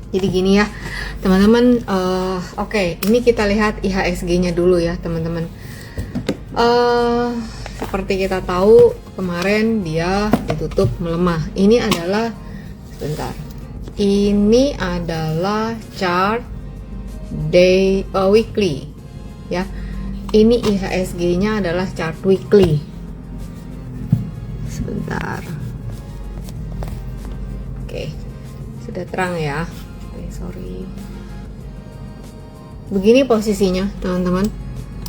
Jadi gini ya teman-teman, oke, ini kita lihat IHSG-nya dulu ya teman-teman. Seperti kita tahu kemarin dia ditutup melemah. Ini adalah ini adalah chart weekly ya. Ini IHSG-nya adalah chart weekly. Sebentar. Oke, sudah terang ya. Sorry. Begini posisinya teman-teman.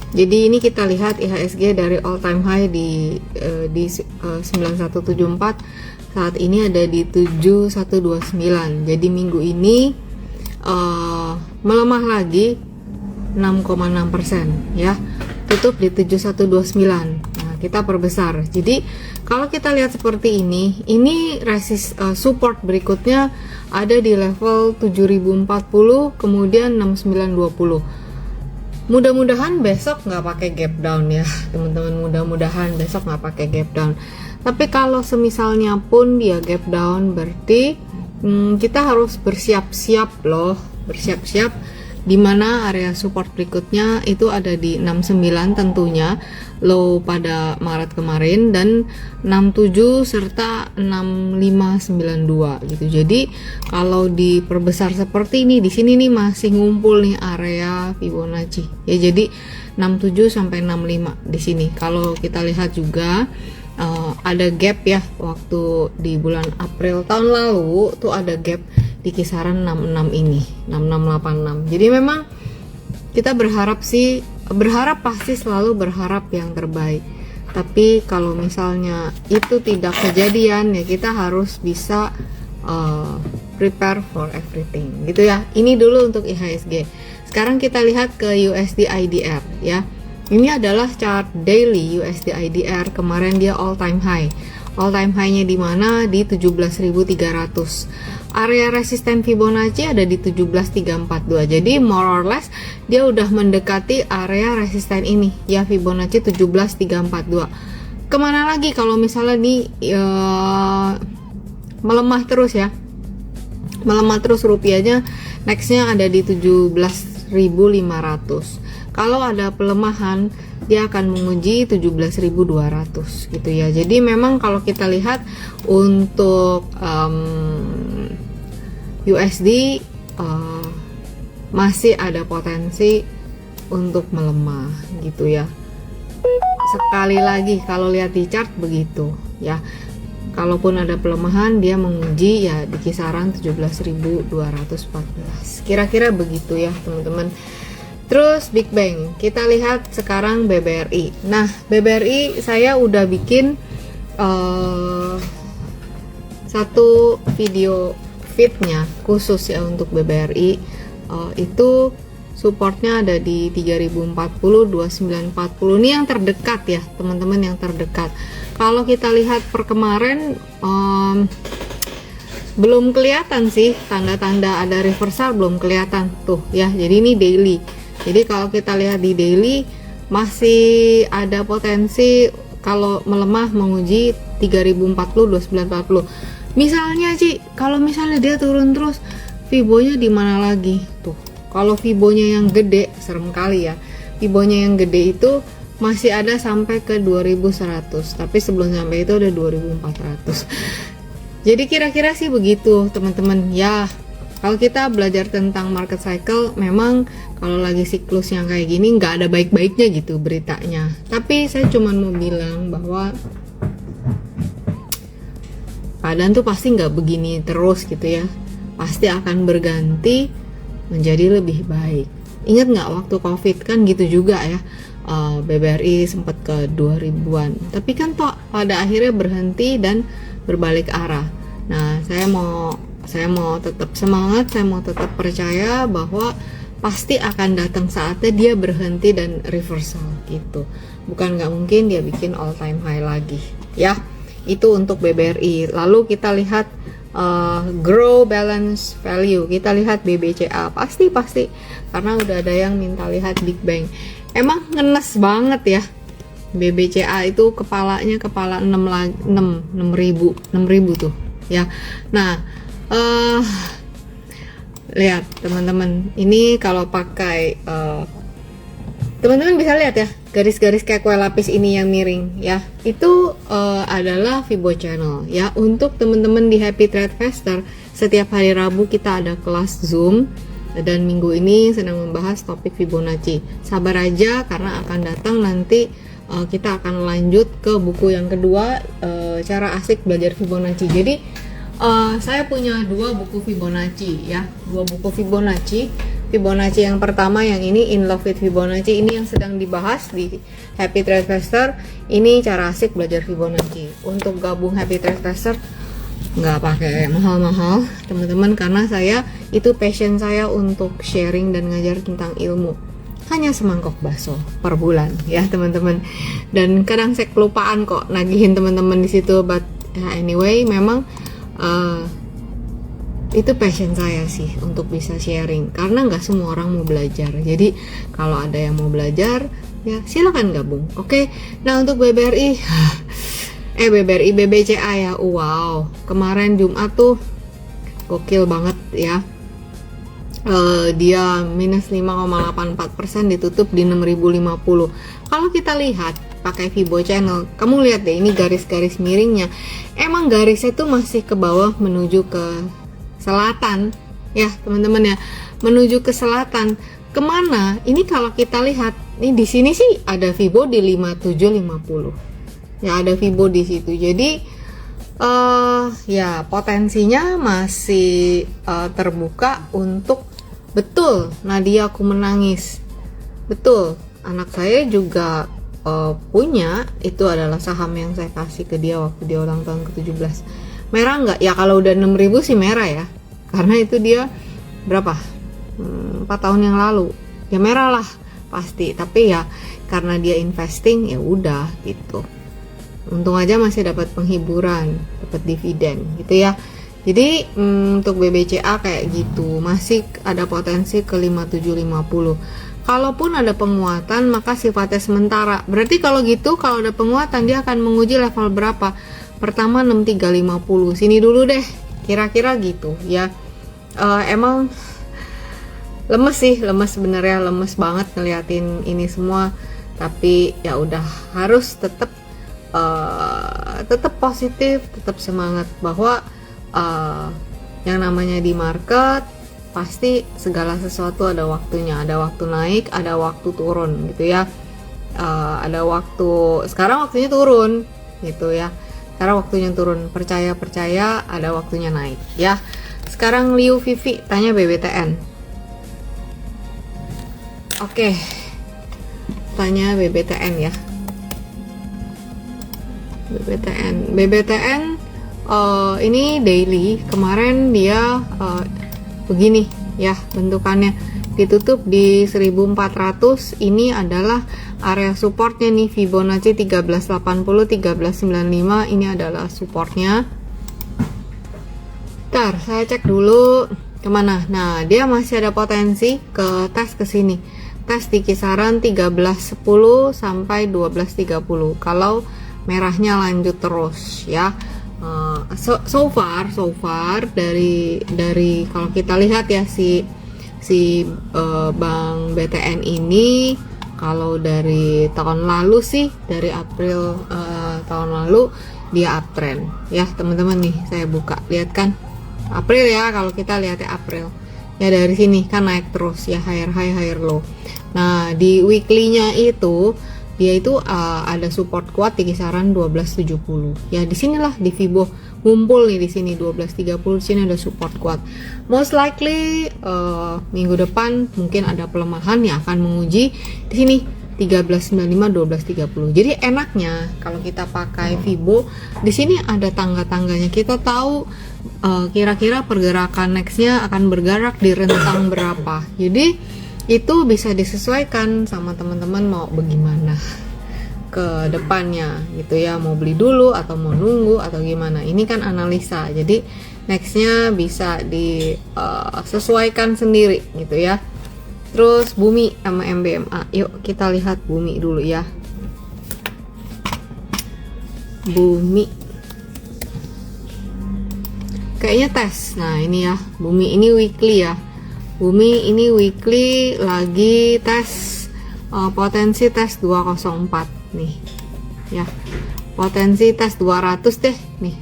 Jadi ini kita lihat IHSG dari all time high di 9174, saat ini ada di 7129. Jadi minggu ini melemah lagi 6,6% ya. Tutup di 7129. Kita perbesar. Jadi kalau kita lihat seperti ini support berikutnya ada di level 7040, kemudian 6920. Mudah-mudahan besok nggak pakai gap down ya teman-teman, mudah-mudahan besok nggak pakai gap down. Tapi kalau semisalnya pun dia gap down, berarti kita harus bersiap-siap loh, bersiap-siap di mana area support berikutnya itu ada di 69 tentunya, low pada Maret kemarin, dan 67 serta 6592 gitu. Jadi kalau diperbesar seperti ini, di sini nih masih ngumpul nih area Fibonacci ya. Jadi 67 sampai 65 di sini. Kalau kita lihat juga ada gap ya, waktu di bulan April tahun lalu tuh ada gap di kisaran 66 ini, 6686. Jadi memang kita berharap pasti selalu berharap yang terbaik. Tapi kalau misalnya itu tidak kejadian ya, kita harus bisa prepare for everything gitu ya. Ini dulu untuk IHSG. Sekarang kita lihat ke USD IDR ya. Ini adalah chart daily USD IDR. Kemarin dia all time high. All time high-nya di mana? Di 17.300. Area resisten Fibonacci ada di 17.342. Jadi more or less dia udah mendekati area resisten ini ya, Fibonacci 17.342. Kemana lagi kalau misalnya melemah terus ya, melemah terus rupiahnya, nextnya ada di 17.500. Kalau ada pelemahan dia akan menguji 17.200 gitu ya. Jadi memang kalau kita lihat untuk USD masih ada potensi untuk melemah gitu ya. Sekali lagi kalau lihat di chart begitu ya. Kalaupun ada pelemahan dia menguji ya di kisaran 17.214. Kira-kira begitu ya teman-teman. Terus Big Bang, kita lihat sekarang BBRI. Nah, BBRI saya udah bikin satu video feednya khusus ya untuk BBRI. Itu supportnya ada di 3040, 2940. Ini yang terdekat ya teman-teman, yang terdekat. Kalau kita lihat per kemarin belum kelihatan sih tanda-tanda ada reversal, belum kelihatan tuh ya. Jadi ini daily. Jadi kalau kita lihat di daily masih ada potensi kalau melemah menguji 3040, 2940. Misalnya Ci, kalau misalnya dia turun terus, Fibonya di mana lagi? Tuh. Kalau Fibonya yang gede, serem kali ya. Fibonya yang gede itu masih ada sampai ke 2100, tapi sebelum sampai itu ada 2400. Jadi kira-kira sih begitu, teman-teman. Ya, kalau kita belajar tentang market cycle, memang kalau lagi siklus yang kayak gini nggak ada baik-baiknya gitu beritanya. Tapi saya cuma mau bilang bahwa keadaan tuh pasti nggak begini terus gitu ya. Pasti akan berganti menjadi lebih baik. Ingat nggak waktu COVID kan gitu juga ya. BBRI sempat ke 2000-an. Tapi kan toh pada akhirnya berhenti dan berbalik arah. Nah, saya mau tetap semangat, saya mau tetap percaya bahwa pasti akan datang saatnya dia berhenti dan reversal gitu. Bukan nggak mungkin dia bikin all time high lagi ya. Itu untuk BBRI. Lalu kita lihat grow balance value, kita lihat BBCA. Pasti karena udah ada yang minta lihat Big Bang. Emang ngenes banget ya BBCA itu, kepala 6.000 tuh ya. Nah, lihat teman-teman, ini kalau pakai teman-teman bisa lihat ya, garis-garis kayak kue lapis ini yang miring ya, itu adalah Fibo Channel ya. Untuk teman-teman di Happy Trade Faster, setiap hari Rabu kita ada kelas Zoom, dan minggu ini sedang membahas topik Fibonacci. Sabar aja karena akan datang nanti, kita akan lanjut ke buku yang kedua, cara asik belajar Fibonacci. Jadi saya punya dua buku Fibonacci ya, dua buku Fibonacci. Fibonacci yang pertama yang ini In Love with Fibonacci, ini yang sedang dibahas di Happy Trade Faster. Ini cara asik belajar Fibonacci. Untuk gabung Happy Trade Faster nggak pakai mahal-mahal teman-teman, karena saya itu passion saya untuk sharing dan ngajar tentang ilmu. Hanya semangkok bakso per bulan ya teman-teman, dan kadang saya kelupaan kok nagihin teman-teman di situ, but anyway memang itu passion saya sih untuk bisa sharing, karena nggak semua orang mau belajar. Jadi kalau ada yang mau belajar ya silakan gabung. Oke. Nah untuk BBRI BBCA ya, wow, kemarin Jumat tuh gokil banget ya. Dia minus 5,84%, ditutup di 6050. Kalau kita lihat pakai Fibo Channel, kamu lihat deh ini garis-garis miringnya, emang garisnya tuh masih ke bawah menuju ke selatan ya teman-teman ya, menuju ke selatan. Kemana? Ini kalau kita lihat, ini di sini sih ada Fibo di 5750. Ya ada Fibo di situ. Jadi ya potensinya masih terbuka untuk betul Nadia aku menangis. Betul, anak saya juga punya, itu adalah saham yang saya kasih ke dia waktu dia ulang tahun ke-17. Merah nggak? Ya kalau udah 6.000 sih merah ya, karena itu dia berapa? 4 tahun yang lalu. Ya merah lah pasti, tapi ya karena dia investing ya udah gitu. Untung aja masih dapat penghiburan, dapat dividen gitu ya. Jadi untuk BBCA kayak gitu, masih ada potensi ke 5750. Kalaupun ada penguatan maka sifatnya sementara. Berarti kalau gitu, kalau ada penguatan dia akan menguji level berapa? Pertama 6350. Sini dulu deh, kira-kira gitu ya. Emang lemes sih, lemes sebenarnya, lemes banget ngeliatin ini semua. Tapi ya udah, harus tetap positif, tetap semangat bahwa yang namanya di market pasti segala sesuatu ada waktunya, ada waktu naik, ada waktu turun gitu ya. Ada waktu, sekarang waktunya turun gitu ya, sekarang waktunya turun, percaya ada waktunya naik ya. Sekarang Liu Vivi tanya BBTN. Oke, tanya BBTN ya. BBTN ini daily, kemarin dia begini ya bentukannya, ditutup di 1400. Ini adalah area supportnya nih, Fibonacci 1380, 1395, ini adalah supportnya. Bentar, saya cek dulu kemana. Nah dia masih ada potensi ke tes ke sini, tes di kisaran 1310 sampai 1230 kalau merahnya lanjut terus ya. So far dari kalau kita lihat ya si Bank BTN ini, kalau dari tahun lalu sih, dari April tahun lalu dia uptrend ya teman-teman. Nih saya buka, lihat kan April ya, kalau kita lihat ya April ya, dari sini kan naik terus ya, higher high higher low. Nah di weekly-nya itu dia itu ada support kuat di kisaran 1270 ya. Disinilah di Fibo ngumpul nih, di sini 1230, di sini ada support kuat. Most likely minggu depan mungkin ada pelemahan yang akan menguji di sini 1395 1230. Jadi enaknya kalau kita pakai Fibo, di sini ada tangga-tangganya, kita tahu kira-kira pergerakan nextnya akan bergerak di rentang berapa. Jadi itu bisa disesuaikan sama teman-teman mau bagaimana ke depannya gitu ya, mau beli dulu atau mau nunggu atau gimana. Ini kan analisa, jadi nextnya bisa disesuaikan sendiri gitu ya. Terus Bumi sama MBMA, yuk kita lihat Bumi dulu ya. Bumi kayaknya tes. Nah ini ya Bumi, ini weekly ya. Bumi ini weekly lagi tes potensi tes 204 nih ya, potensi tes 200 deh nih.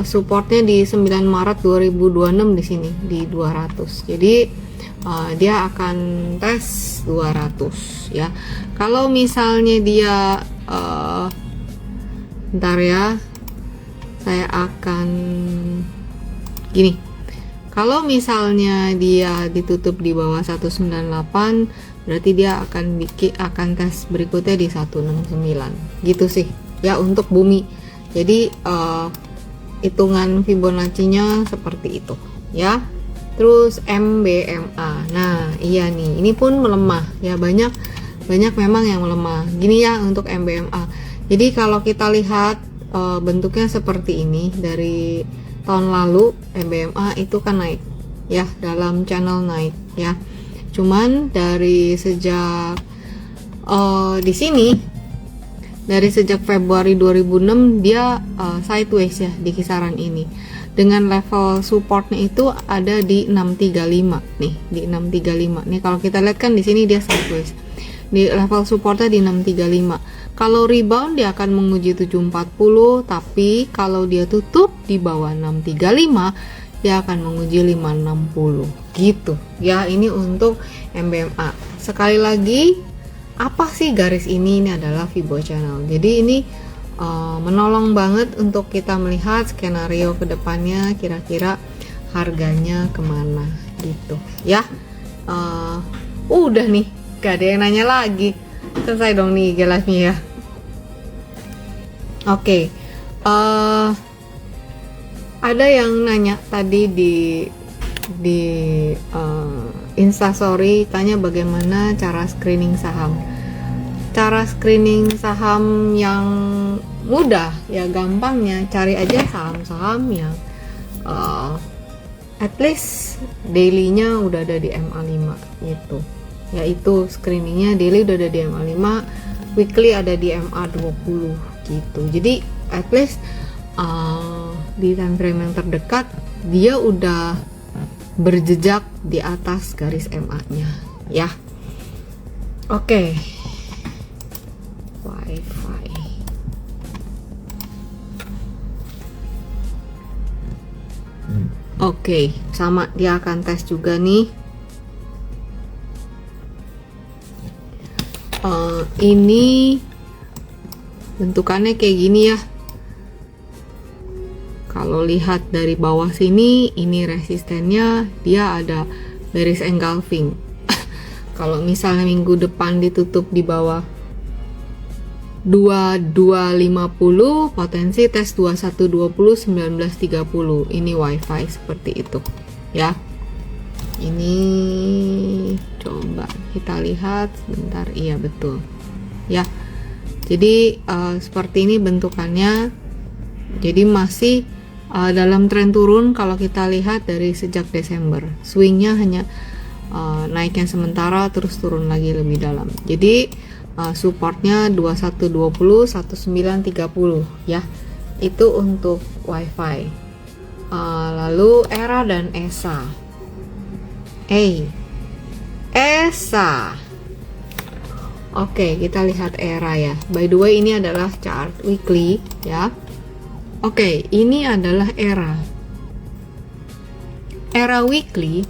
Supportnya di 9 Maret 2026 di sini di 200. Jadi dia akan tes 200 ya. Kalau misalnya dia bentar ya, saya akan gini. Kalau misalnya dia ditutup di bawah 198, berarti dia akan tes berikutnya di 169 gitu sih ya untuk bumi. Jadi hitungan Fibonacci-nya seperti itu ya. Terus MBMA, nah iya nih, ini pun melemah ya, banyak memang yang melemah gini ya untuk MBMA. Jadi kalau kita lihat bentuknya seperti ini, dari tahun lalu MBMA itu kan naik ya, dalam channel naik ya. Cuman dari sejak di sini, dari sejak Februari 2006 dia sideways ya di kisaran ini, dengan level supportnya itu ada di 635 nih, di 635 nih. Kalau kita lihat kan di sini dia sideways, di level supportnya di 635. Kalau rebound dia akan menguji 740, tapi kalau dia tutup di bawah 635 dia akan menguji 560 gitu ya. Ini untuk MBMA. Sekali lagi, apa sih garis ini? Ini adalah Fibo channel. Jadi ini menolong banget untuk kita melihat skenario kedepannya, kira-kira harganya kemana gitu ya. Udah nih, gak ada yang nanya lagi, selesai dong nih IG live-nya ya. Oke, ada yang nanya tadi di Instastory, tanya bagaimana cara screening saham. Cara screening saham yang mudah ya, gampangnya cari aja saham-saham yang at least daily-nya udah ada di MA5 gitu. Yaitu screeningnya daily udah ada di MA5, weekly ada di MA20 gitu. Jadi at least di time frame yang terdekat dia udah berjejak di atas garis MA-nya ya. Oke. Wi-Fi. Oke, sama dia akan tes juga nih. Ini bentukannya kayak gini ya. Kalau lihat dari bawah sini, ini resistennya dia ada bearish engulfing. Kalau misalnya minggu depan ditutup di bawah 2250, potensi tes 2120, 1930. Ini Wi-Fi seperti itu ya. Ini coba kita lihat sebentar. Iya betul ya. Jadi seperti ini bentukannya. Jadi masih dalam tren turun. Kalau kita lihat dari sejak Desember, swingnya hanya naiknya sementara terus turun lagi lebih dalam. Jadi supportnya 2120, 1930 ya. Itu untuk Wi-Fi. Lalu ERA dan ESA. ESA. Oke, kita lihat ERA ya. By the way, ini adalah chart weekly ya. Oke, ini adalah ERA. ERA weekly,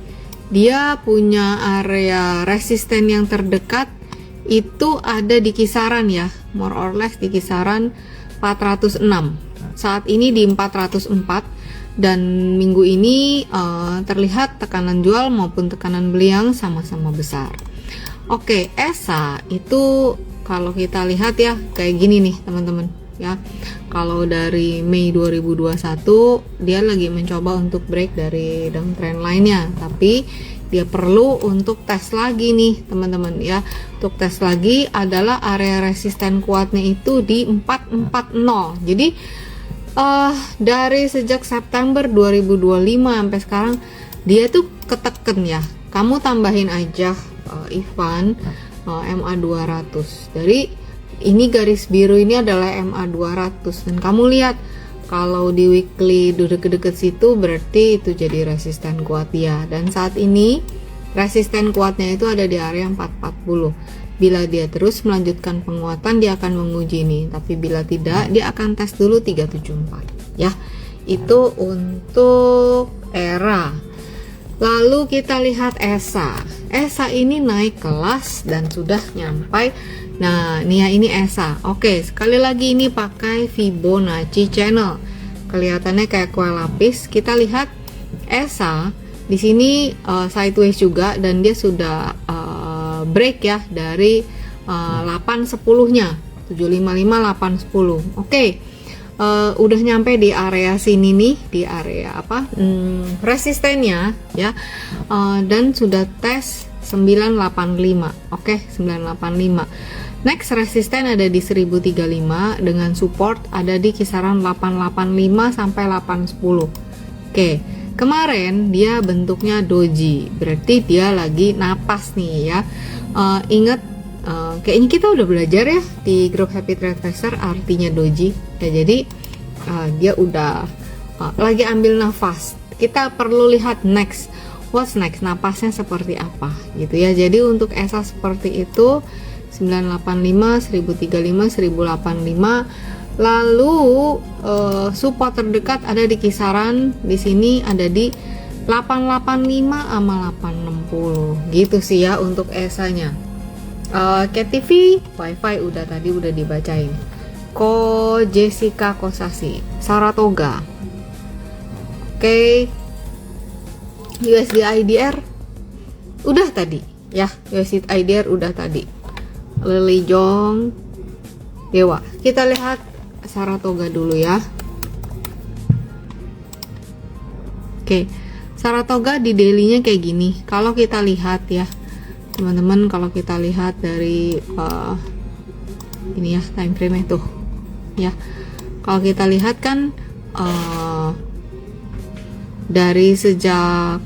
dia punya area resisten yang terdekat itu ada di kisaran ya, more or less di kisaran 406. Saat ini di 404, dan minggu ini terlihat tekanan jual maupun tekanan beli yang sama-sama besar. Oke, ESA itu kalau kita lihat ya kayak gini nih teman-teman ya. Kalau dari Mei 2021 dia lagi mencoba untuk break dari downtrend lainnya, tapi dia perlu untuk tes lagi nih teman-teman ya. Untuk tes lagi adalah area resisten kuatnya itu di 440. Jadi dari sejak September 2025 sampai sekarang dia tuh keteken ya. Kamu tambahin aja Ivan MA 200. Dari ini garis biru ini adalah MA 200, dan kamu lihat Kalau di weekly deket-deket situ berarti itu jadi resisten kuat ya. Dan saat ini resisten kuatnya itu ada di area 440. Bila dia terus melanjutkan penguatan, dia akan menguji ini. Tapi bila tidak, dia akan tes dulu 374 ya. Itu untuk ERA. Lalu kita lihat ESA. ESA ini naik kelas dan sudah nyampai. Nah, nih ya, ini ESA. Oke, sekali lagi ini pakai Fibonacci channel. Kelihatannya kayak kue lapis. Kita lihat ESA di sini sideways juga dan dia sudah break ya dari 810-nya. 755 810. Oke. Udah nyampe di area sini nih, di area resistennya ya. Dan sudah tes 985. Oke, 985. Next resisten ada di 1035 dengan support ada di kisaran 885 sampai 810. Oke, kemarin dia bentuknya doji, berarti dia lagi napas nih ya. Ingat, kayaknya kita udah belajar ya di grup Happy Trade Tracer artinya doji ya. Jadi dia udah lagi ambil nafas. Kita perlu lihat next, what's next, napasnya seperti apa gitu ya. Jadi untuk ESA seperti itu 985, 1035, 1085. Lalu support terdekat ada di kisaran di sini ada di 885 sama 860 gitu sih ya untuk ESA-nya. KTV, Wi-Fi udah dibacain. Ko Jessica Kosasi, Saratoga. Oke. USD IDR udah tadi ya, USD IDR udah tadi. Lily Jong, Dewa. Kita lihat Saratoga dulu ya. Oke, Saratoga di daily-nya kayak gini. Kalau kita lihat ya, teman-teman, kalau kita lihat dari ini ya time frame itu ya. Kalau kita lihat kan dari sejak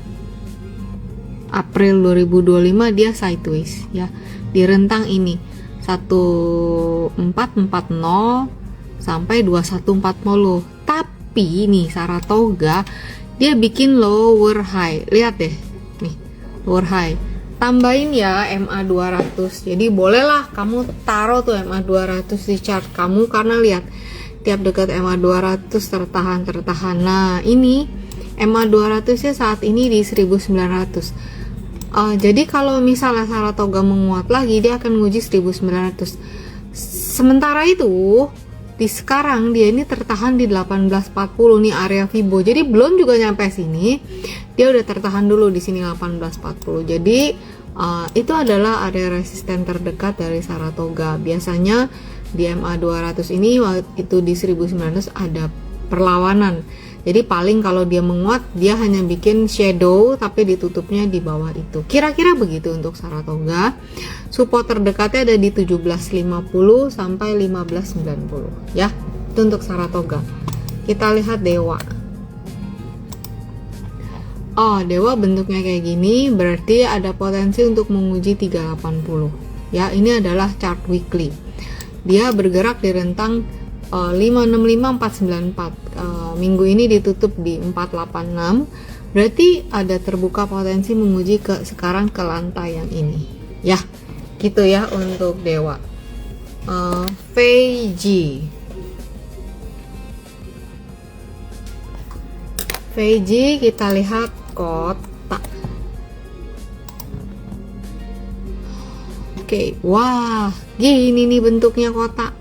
April 2025 dia sideways ya. Di rentang ini 1440 sampai 2140. Tapi nih Saratoga dia bikin lower high. Lihat deh nih, lower high. Tambahin ya MA 200. Jadi bolehlah kamu taruh tuh MA 200 di chart kamu, karena lihat tiap dekat MA 200 tertahan. Nah, ini MA 200 nya saat ini di 1900. Jadi kalau misalnya Saratoga menguat lagi, dia akan menguji 1900. Sementara itu di sekarang dia ini tertahan di 1840 nih area Fibo. Jadi belum juga nyampe sini, dia udah tertahan dulu di sini 1840. Jadi itu adalah area resisten terdekat dari Saratoga. Biasanya di MA 200 ini itu di 1900 ada perlawanan. Jadi paling kalau dia menguat, dia hanya bikin shadow tapi ditutupnya di bawah itu. Kira-kira begitu untuk Saratoga. Support terdekatnya ada di 1750 sampai 1590 ya. Itu untuk Saratoga. Kita lihat Dewa. Oh, Dewa bentuknya kayak gini, berarti ada potensi untuk menguji 380 ya. Ini adalah chart weekly. Dia bergerak di rentang 565 494. Minggu ini ditutup di 486. Berarti ada terbuka potensi menguji sekarang ke lantai yang ini. Ya, gitu ya untuk Dewa. Feiji kita lihat kotak. Oke, wah, gini nih bentuknya kotak.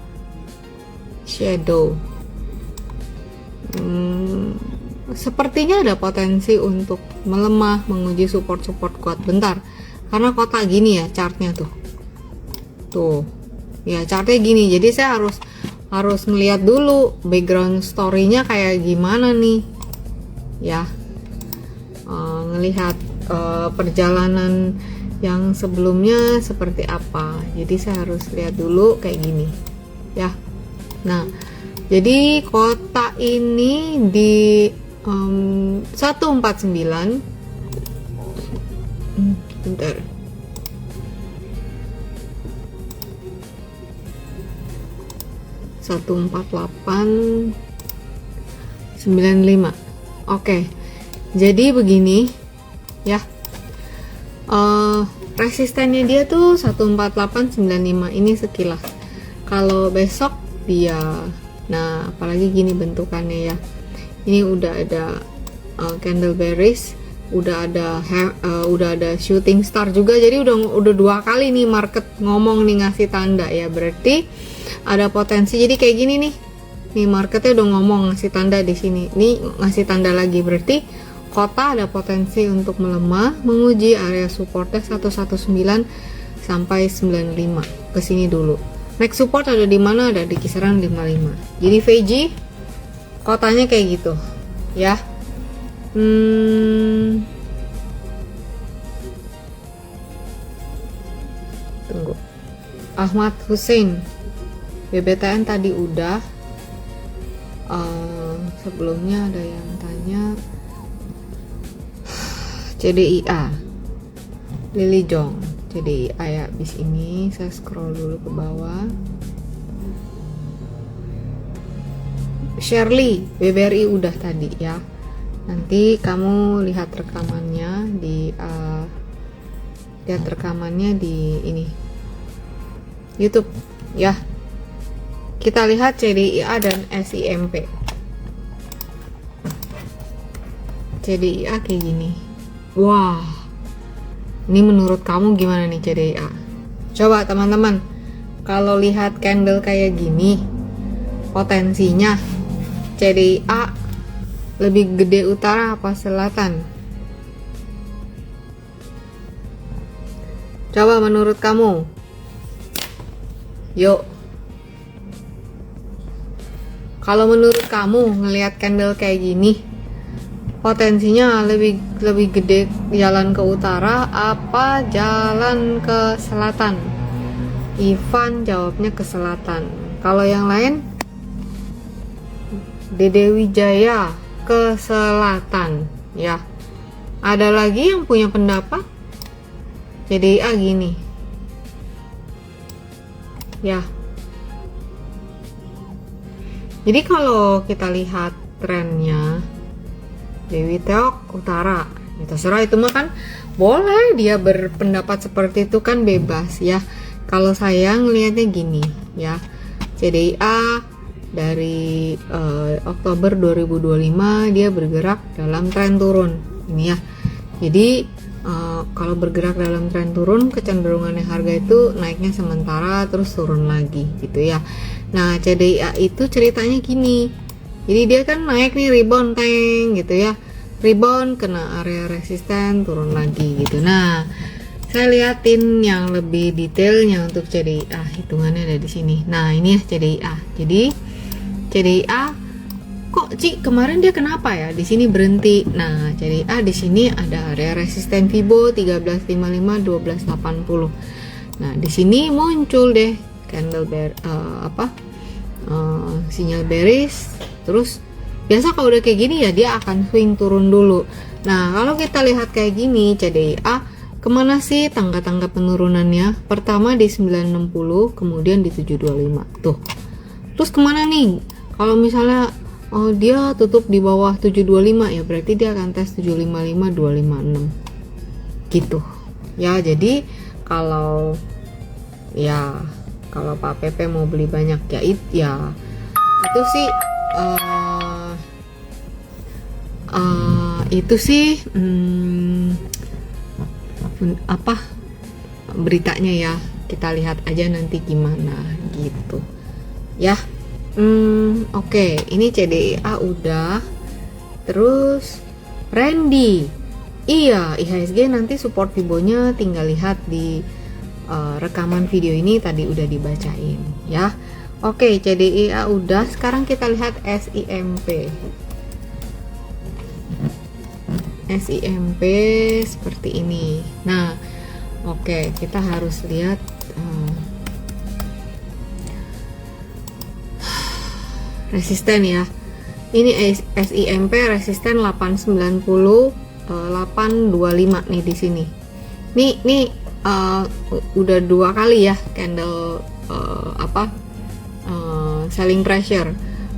Shadow. Sepertinya ada potensi untuk melemah, menguji support kuat bentar, karena kotak gini ya chartnya tuh ya, chartnya gini. Jadi saya harus ngeliat dulu background story-nya kayak gimana nih ya, ngelihat perjalanan yang sebelumnya seperti apa. Jadi saya harus lihat dulu kayak gini ya. Nah, jadi kotak ini di 149 bentar. 148 95. Oke. Jadi begini ya. Resistennya dia tuh 14895 ini sekilas. Kalau besok dia, nah apalagi gini bentukannya ya. Ini udah ada candle bearish, udah ada shooting star juga. Jadi udah 2 kali nih market ngomong nih, ngasih tanda ya. Berarti ada potensi. Jadi kayak gini nih. Nih marketnya udah ngomong, ngasih tanda di sini. Nih ngasih tanda lagi. Berarti kota ada potensi untuk melemah, menguji area supportnya 119 sampai 95. Ke sini dulu. Next support ada di mana? Ada di kisaran 55. Jadi VG kotanya kayak gitu. Ya. Tunggu. Ahmad Hussein. BBTN tadi udah. Sebelumnya ada yang tanya CDIA Lily Jong. CDIA ya, bis ini saya scroll dulu ke bawah. Shirley BBRI udah tadi ya. Nanti kamu lihat rekamannya di ini YouTube ya. Kita lihat CDIA dan SIMP. CDIA kayak gini. Wah, ini menurut kamu gimana nih CDIA? Coba teman-teman, kalau lihat candle kayak gini, potensinya CDIA lebih gede utara apa selatan? Coba menurut kamu. Yuk. Kalau menurut kamu ngelihat candle kayak gini, potensinya lebih gede jalan ke utara apa jalan ke selatan? Ivan jawabnya ke selatan. Kalau yang lain, Dede Wijaya ke selatan ya. Ada lagi yang punya pendapat? Jadi gini ya. Jadi kalau kita lihat trennya, Dewi Teok utara, ya terserah, itu mah kan boleh dia berpendapat seperti itu, kan bebas ya. Kalau saya ngelihatnya gini ya, CDIA dari Oktober 2025 dia bergerak dalam tren turun ini ya. Jadi kalau bergerak dalam tren turun, kecenderungannya harga itu naiknya sementara terus turun lagi gitu ya. Nah CDIA itu ceritanya gini, jadi dia kan naik nih, rebound tank gitu ya, rebound kena area resisten, turun lagi gitu. Nah saya liatin yang lebih detailnya untuk CDIA, hitungannya ada di sini. Nah ini ya CDIA. Jadi CDIA kok Ci kemarin dia kenapa ya di sini berhenti? Nah CDIA di sini ada area resisten Fibo 1355 1280. Nah di sini muncul deh candle sinyal bearish. Terus biasa kalau udah kayak gini ya dia akan swing turun dulu. Nah kalau kita lihat kayak gini, CDIA kemana sih tangga-tangga penurunannya? Pertama di 960, kemudian di 725 tuh. Terus kemana nih? Kalau misalnya dia tutup di bawah 725 ya berarti dia akan tes 755 256 gitu ya. Jadi kalau Pak PP mau beli banyak ya itu sih apa beritanya ya, kita lihat aja nanti gimana gitu ya. Oke, ini CDIA udah. Terus Randy, iya IHSG nanti support Fibonya tinggal lihat di rekaman video ini tadi udah dibacain ya. Oke, CDIA udah. Sekarang kita lihat SIMP. SIMP seperti ini. Nah, oke, kita harus lihat resisten ya. Ini SIMP resisten 890 825 nih di sini. Nih udah 2 kali ya candle selling pressure.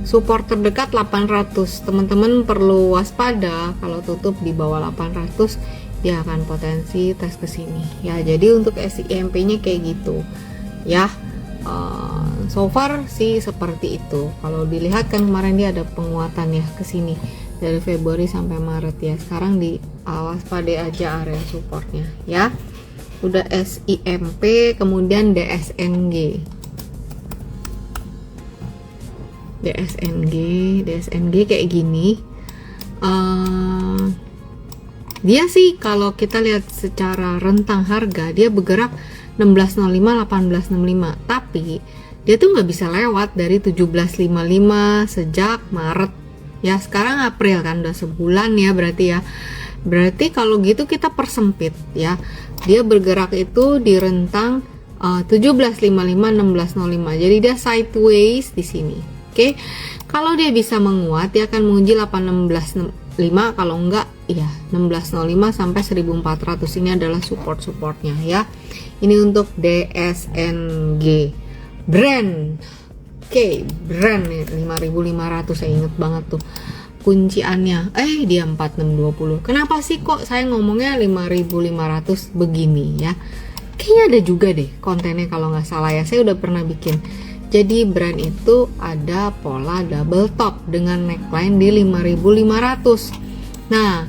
support terdekat 800. Teman-teman perlu waspada kalau tutup di bawah 800 dia akan potensi tes ke sini ya. Jadi untuk SIMP-nya kayak gitu ya. So far sih seperti itu. Kalau dilihat kan kemarin dia ada penguatan ya ke sini dari Februari sampai Maret ya. Sekarang di waspadai aja area supportnya ya. Udah SIMP, kemudian DSNG. DSNG kayak gini. Dia sih kalau kita lihat secara rentang harga dia bergerak 1605 1865, tapi dia tuh nggak bisa lewat dari 1755 sejak Maret ya. Sekarang April kan udah sebulan ya, berarti kalau gitu kita persempit ya. Dia bergerak itu di rentang 1755 1605, jadi dia sideways di sini. Oke, kalau dia bisa menguat dia akan menguji 816.5, kalau enggak ya 1605 sampai 1400. Ini adalah supportnya ya. Ini untuk DSNG brand. Oke, brand nih 5500, saya inget banget tuh kunciannya. Dia 4620. Kenapa sih kok saya ngomongnya 5500 begini ya? Kayaknya ada juga deh kontennya kalau nggak salah ya, saya udah pernah bikin. Jadi brand itu ada pola double top dengan neckline di 5500. Nah,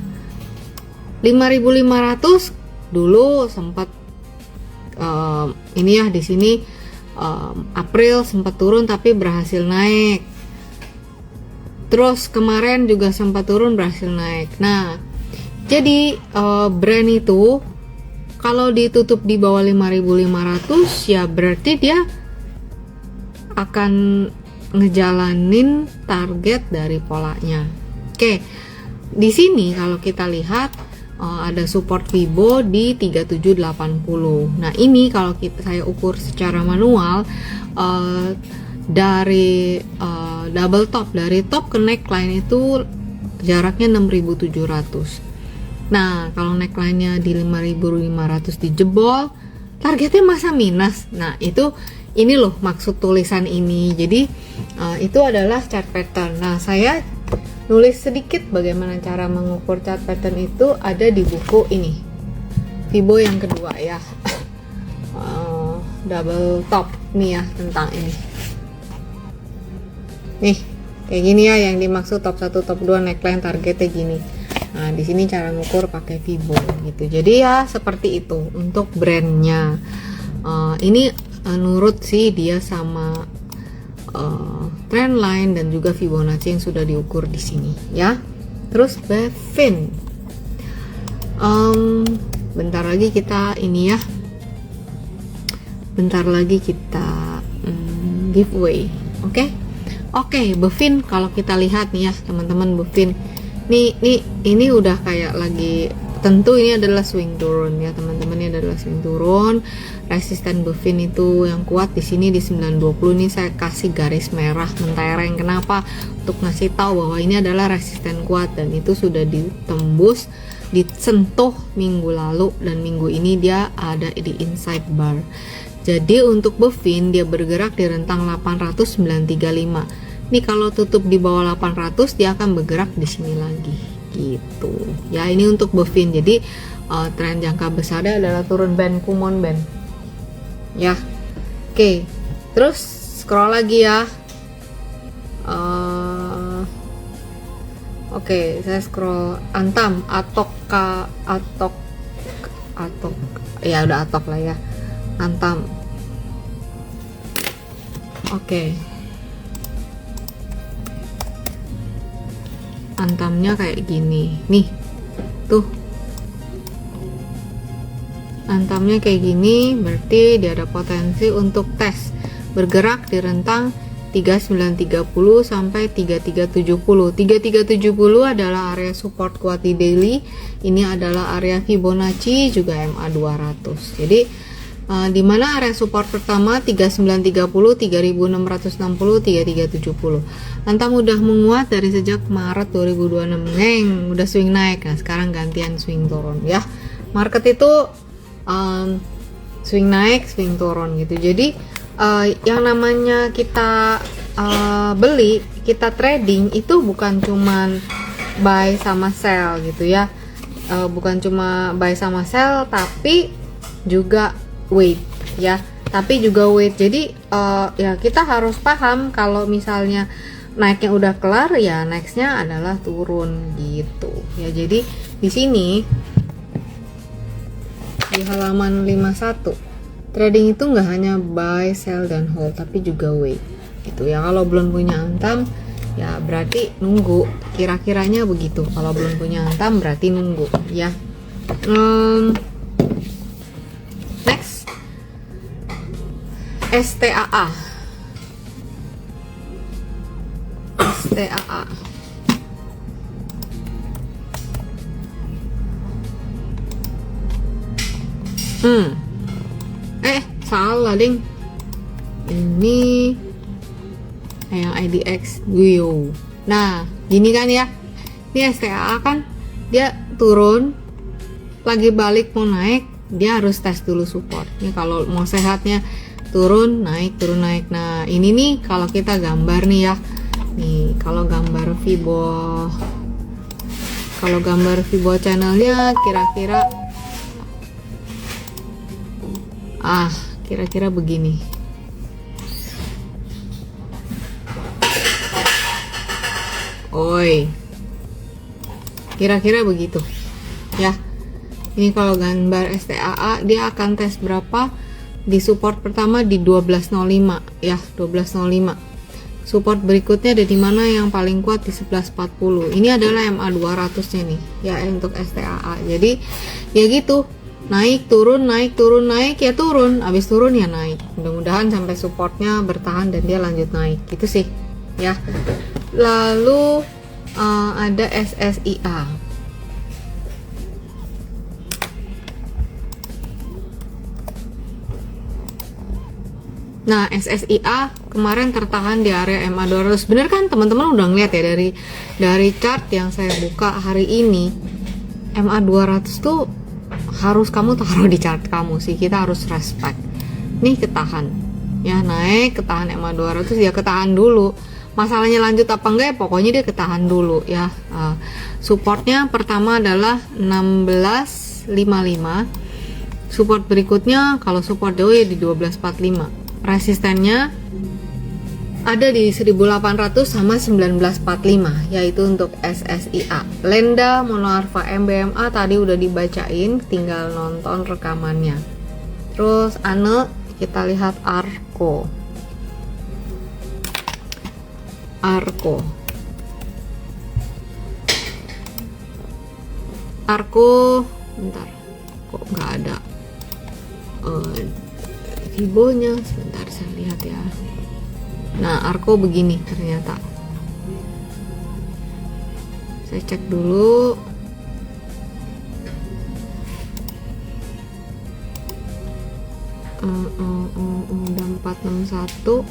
5500 dulu sempat ini ya di sini April sempat turun tapi berhasil naik. Terus kemarin juga sempat turun berhasil naik. Nah, jadi brand itu kalau ditutup di bawah 5500 ya berarti dia akan ngejalanin target dari polanya. Oke, di sini kalau kita lihat ada support Fibo di 3780. Nah ini kalau saya ukur secara manual dari double top, dari top ke neckline itu jaraknya 6700. Nah kalau neckline-nya di 5500 dijebol, targetnya masa minus. Nah ini loh maksud tulisan ini. Jadi itu adalah chart pattern. Nah saya nulis sedikit bagaimana cara mengukur chart pattern itu ada di buku ini, Fibo yang kedua ya. Double top nih ya, tentang ini nih kayak gini ya, yang dimaksud top 1 top 2 neckline targetnya gini. Nah di sini cara ngukur pakai Fibo gitu. Jadi ya seperti itu untuk brandnya. Ini nurut sih dia sama trendline dan juga Fibonacci yang sudah diukur di sini ya. Terus Bevin, bentar lagi kita ini ya, bentar lagi kita giveaway. Oke, Bevin kalau kita lihat nih ya teman-teman, Bevin ini udah kayak lagi, tentu ini adalah swing turun ya teman-teman, ini adalah swing turun. Resisten Bevin itu yang kuat di sini di 920. Ini saya kasih garis merah mentereng. Kenapa? Untuk ngasih tahu bahwa ini adalah resisten kuat dan itu sudah ditembus, disentuh minggu lalu dan minggu ini dia ada di inside bar. Jadi untuk Bevin dia bergerak di rentang 800-935. Nih kalau tutup di bawah 800 dia akan bergerak di sini lagi gitu ya. Ini untuk Bevin. Jadi tren jangka besarnya adalah turun band, Kumon band ya. Oke, terus scroll lagi ya. Oke, saya scroll Antam, Atok ya, udah Atok lah ya, Antam. Oke, Antamnya kayak gini nih tuh, Antamnya kayak gini, berarti dia ada potensi untuk tes bergerak di rentang 3930 sampai 3370. 3370 adalah area support kuat di daily. Ini adalah area Fibonacci juga MA 200. Jadi di mana area support pertama 3930, 3660, 3370. Antam udah menguat dari sejak Maret 2026. Udah swing naik. Nah, sekarang gantian swing turun ya. Market itu swing naik, swing turun gitu. Jadi yang namanya kita beli, kita trading itu bukan cuman buy sama sell gitu ya. Bukan cuma buy sama sell, tapi juga wait ya. Tapi juga wait. Jadi ya kita harus paham kalau misalnya naiknya udah kelar, ya nextnya adalah turun gitu ya. Jadi di sini di halaman 51, trading itu nggak hanya buy, sell, dan hold, tapi juga wait gitu ya. Kalau belum punya antam ya berarti nunggu, kira-kiranya begitu. Kalau belum punya antam berarti nunggu ya. Next, STAA. STAA salah ding, ini yang IDX Guyo. Nah gini kan ya, ini STAA kan dia turun lagi balik mau naik, dia harus tes dulu support. Ini kalau mau sehatnya turun naik turun naik. Nah ini nih kalau kita gambar nih ya, nih kalau gambar Fibo channelnya kira-kira begini. Oi, kira-kira begitu ya. Ini kalau gambar STAA dia akan tes berapa? Di support pertama di 1205 ya, 1205. Support berikutnya ada di mana yang paling kuat di 1140. Ini adalah MA 200 nya nih ya untuk STAA. Jadi ya gitu, naik turun ya turun, habis turun ya naik. Mudah-mudahan sampai supportnya bertahan dan dia lanjut naik gitu sih ya. Lalu ada SSIA. Nah SSIA kemarin tertahan di area MA 200. Bener kan teman-teman udah ngeliat ya dari chart yang saya buka hari ini, MA 200 tuh harus kamu taruh di chart kamu sih, kita harus respect. Nih ketahan ya, naik ketahan MA 200 ya, ketahan dulu. Masalahnya lanjut apa enggak ya, pokoknya dia ketahan dulu ya. Supportnya pertama adalah 1655. Support berikutnya kalau support jauh ya di 1245. Resistennya ada di 1800 sama 1945, yaitu untuk SSIA. Lenda, Monoarva, MBMA tadi udah dibacain, tinggal nonton rekamannya. Terus ANE, kita lihat ARKO. Bentar, kok nggak ada Fibonya, sebentar saya lihat ya. Nah ARKO begini ternyata, saya cek dulu. Udah 461.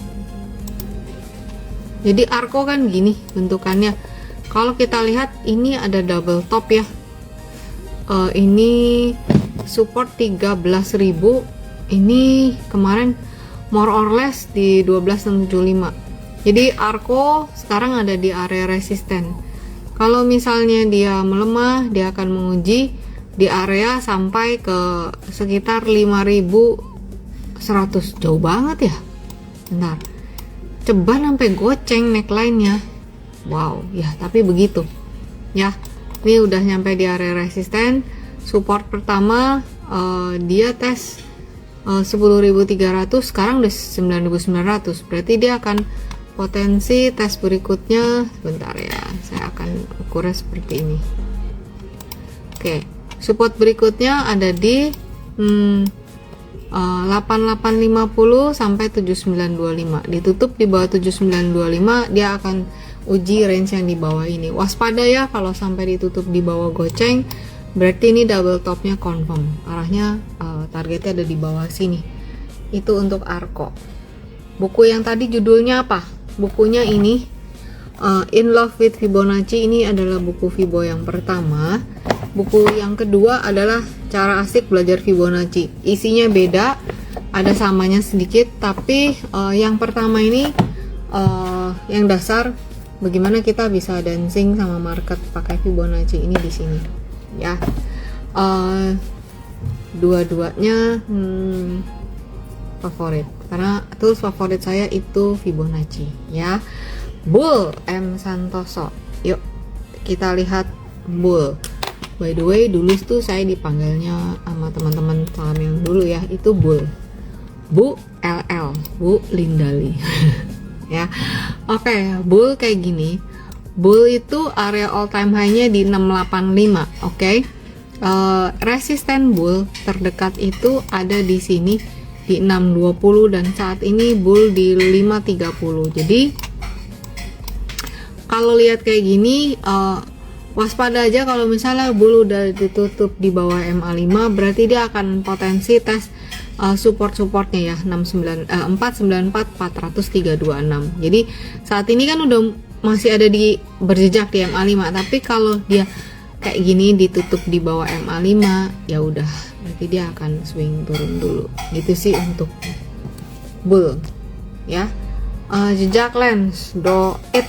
Jadi ARKO kan gini bentukannya. Kalau kita lihat ini ada double top ya. Ini support 13.000. Ini kemarin more or less di 1275. Jadi ARKO sekarang ada di area resisten. Kalau misalnya dia melemah, dia akan menguji di area sampai ke sekitar 5100. Jauh banget ya. Bentar, ceban sampai goceng neckline-nya. Wow ya, tapi begitu ya. Ini udah nyampe di area resisten. Support pertama dia tes 10.300, sekarang udah 9.900. Berarti dia akan potensi tes berikutnya. Sebentar ya, saya akan ukurnya seperti ini. Oke, support berikutnya ada di 8850 sampai 7925. Ditutup di bawah 7925, dia akan uji range yang di bawah ini. Waspada ya kalau sampai ditutup di bawah goceng, berarti ini double topnya confirm. Arahnya targetnya ada di bawah sini. Itu untuk ARKO. Buku yang tadi judulnya apa? Bukunya ini In Love with Fibonacci. Ini adalah buku Fibo yang pertama. Buku yang kedua adalah Cara Asik Belajar Fibonacci. Isinya beda, ada samanya sedikit, tapi yang pertama ini yang dasar bagaimana kita bisa dancing sama market pakai Fibonacci ini di sini ya. Dua-duanya favorit karena tools favorit saya itu Fibonacci ya. Bull M Santoso, yuk kita lihat bull. By the way, dulu tuh saya dipanggilnya sama teman-teman saham yang dulu ya, itu bull, Bu LL, Bu Lindali. Ya, oke, bull kayak gini. Bull itu area all time high-nya di 685, oke. Resisten bull terdekat itu ada di sini di 620 dan saat ini bull di 530. Jadi kalau lihat kayak gini, waspada aja kalau misalnya bull udah ditutup di bawah MA5, berarti dia akan potensi tes support-supportnya ya, 494 400 326. Jadi saat ini kan udah masih ada di berjejak di MA5, tapi kalau dia kayak gini ditutup di bawah MA5 ya udah, berarti dia akan swing turun dulu. Gitu sih untuk bull ya. Jejak lens doit.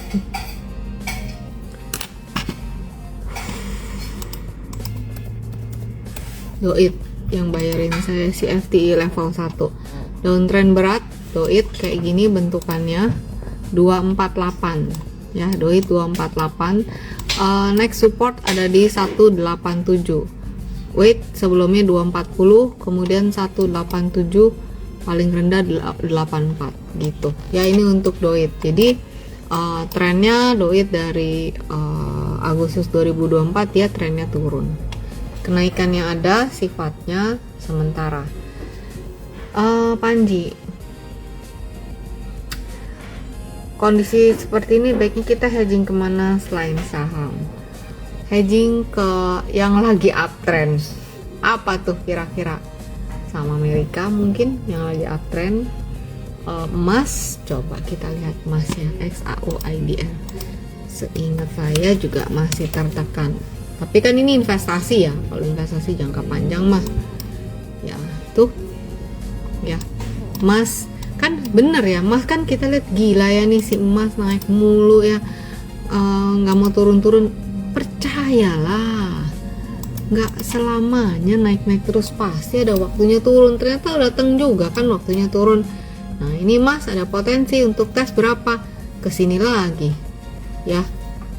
Doit yang bayarin saya si FTI level 1, downtrend berat. Doit kayak gini bentukannya 248 ya, doit 248. Next support ada di 187, weight sebelumnya 240, kemudian 187, paling rendah 84 gitu ya. Ini untuk doit. Jadi trennya doit dari Agustus 2024 ya, trennya turun. Kenaikannya ada, sifatnya sementara. Panji, kondisi seperti ini baiknya kita hedging kemana selain saham? Hedging ke yang lagi uptrend. Apa tuh kira-kira? Sama Amerika mungkin yang lagi uptrend. Emas, coba kita lihat emasnya XAUIDR. Seingat saya juga masih tertekan. Tapi kan ini investasi ya, kalau investasi jangka panjang mah ya tuh ya, emas kan bener ya, emas kan kita lihat gila ya nih, si emas naik mulu ya, nggak mau turun-turun. Percayalah, nggak selamanya naik-naik terus, pasti ada waktunya turun. Ternyata datang juga kan waktunya turun. Nah ini emas ada potensi untuk tes berapa, kesini lagi ya.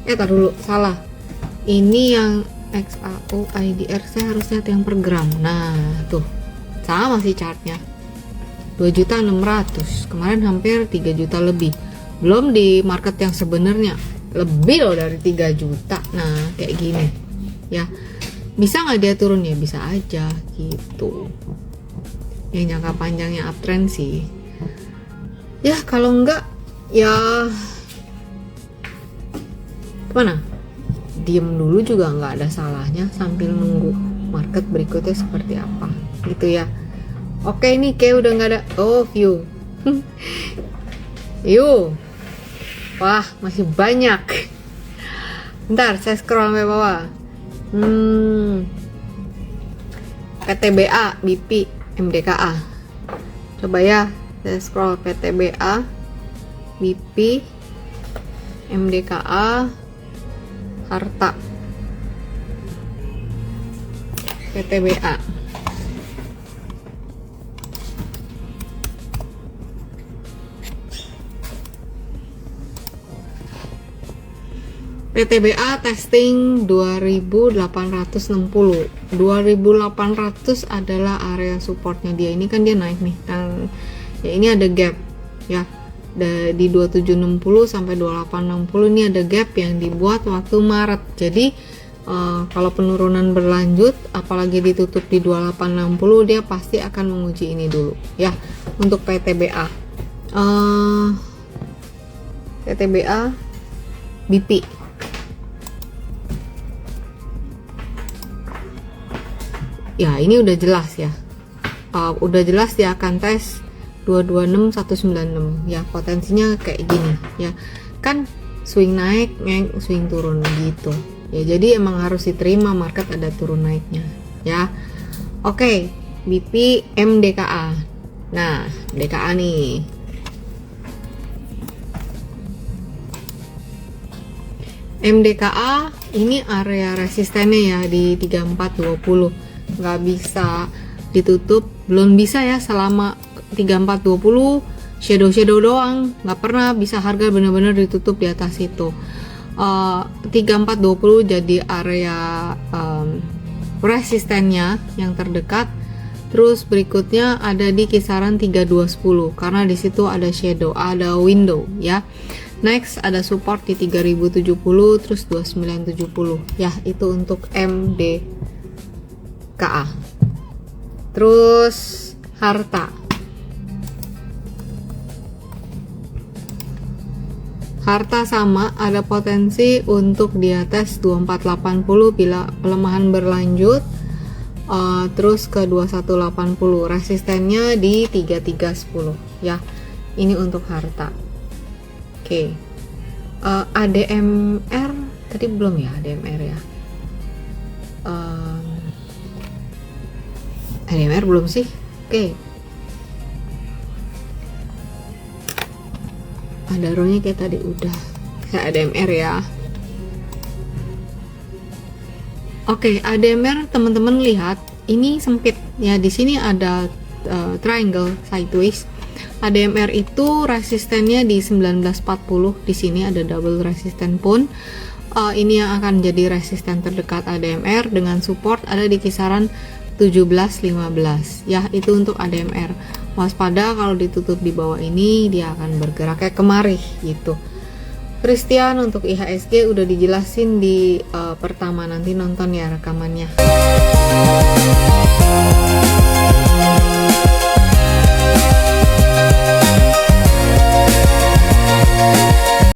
Tar dulu, salah, ini yang XAUIDR, saya harus lihat yang per gram. Nah tuh sama sih chartnya, 2.600.000, kemarin hampir 3 juta lebih, belum di market yang sebenarnya lebih loh dari 3 juta. Nah kayak gini ya, bisa nggak dia turun? Ya bisa aja gitu. Yang jangka panjangnya uptrend sih ya, kalau enggak ya mana, diem dulu juga nggak ada salahnya sambil nunggu market berikutnya seperti apa gitu ya. Oke, ini kayak udah nggak ada. Oh, view. Yuk, wah masih banyak. Bentar, saya scroll sampai bawah. PTBA, BP, MDKA. Coba ya, saya scroll PTBA, BP, MDKA, harta, PTBA. PTBA testing 2860. 2800 adalah area supportnya dia. Ini kan dia naik nih kan. Ya ini ada gap ya. Di 2760 sampai 2860 ini ada gap yang dibuat waktu Maret. Jadi kalau penurunan berlanjut apalagi ditutup di 2860, dia pasti akan menguji ini dulu ya untuk PTBA. PTBA BP. Ya ini udah jelas ya. Udah jelas dia akan tes 226196 ya, potensinya kayak gini ya kan, swing naik, swing turun gitu ya. Jadi emang harus diterima market ada turun naiknya ya. Oke, BP MDKA. Nah, DKA nih MDKA ini area resistennya ya di 3420, nggak bisa ditutup, belum bisa ya selama 3420 shadow doang, nggak pernah bisa harga benar-benar ditutup di atas itu. 3420 jadi area resistennya yang terdekat. Terus berikutnya ada di kisaran 3210 karena di situ ada shadow, ada window ya. Next ada support di 3070 terus 2970 ya, itu untuk MDKA. Terus harta sama, ada potensi untuk di atas 2480 bila pelemahan berlanjut. Terus ke 2180, resistennya di 3310 ya. Ini untuk harta. Oke. ADMR tadi belum ya, ADMR ya. ADMR belum sih. Oke. Adaronya kayak tadi udah. Kayak ADMR ya. Oke, ADMR teman-teman lihat ini sempit ya, di sini ada triangle sideways. ADMR itu resistennya di 1940, di sini ada double resisten pun. Ini yang akan jadi resisten terdekat ADMR dengan support ada di kisaran 1715 ya, itu untuk ADMR. Waspada kalau ditutup di bawah ini dia akan bergerak kayak kemari gitu. Christian, untuk IHSG udah dijelasin di pertama, nanti nonton ya rekamannya.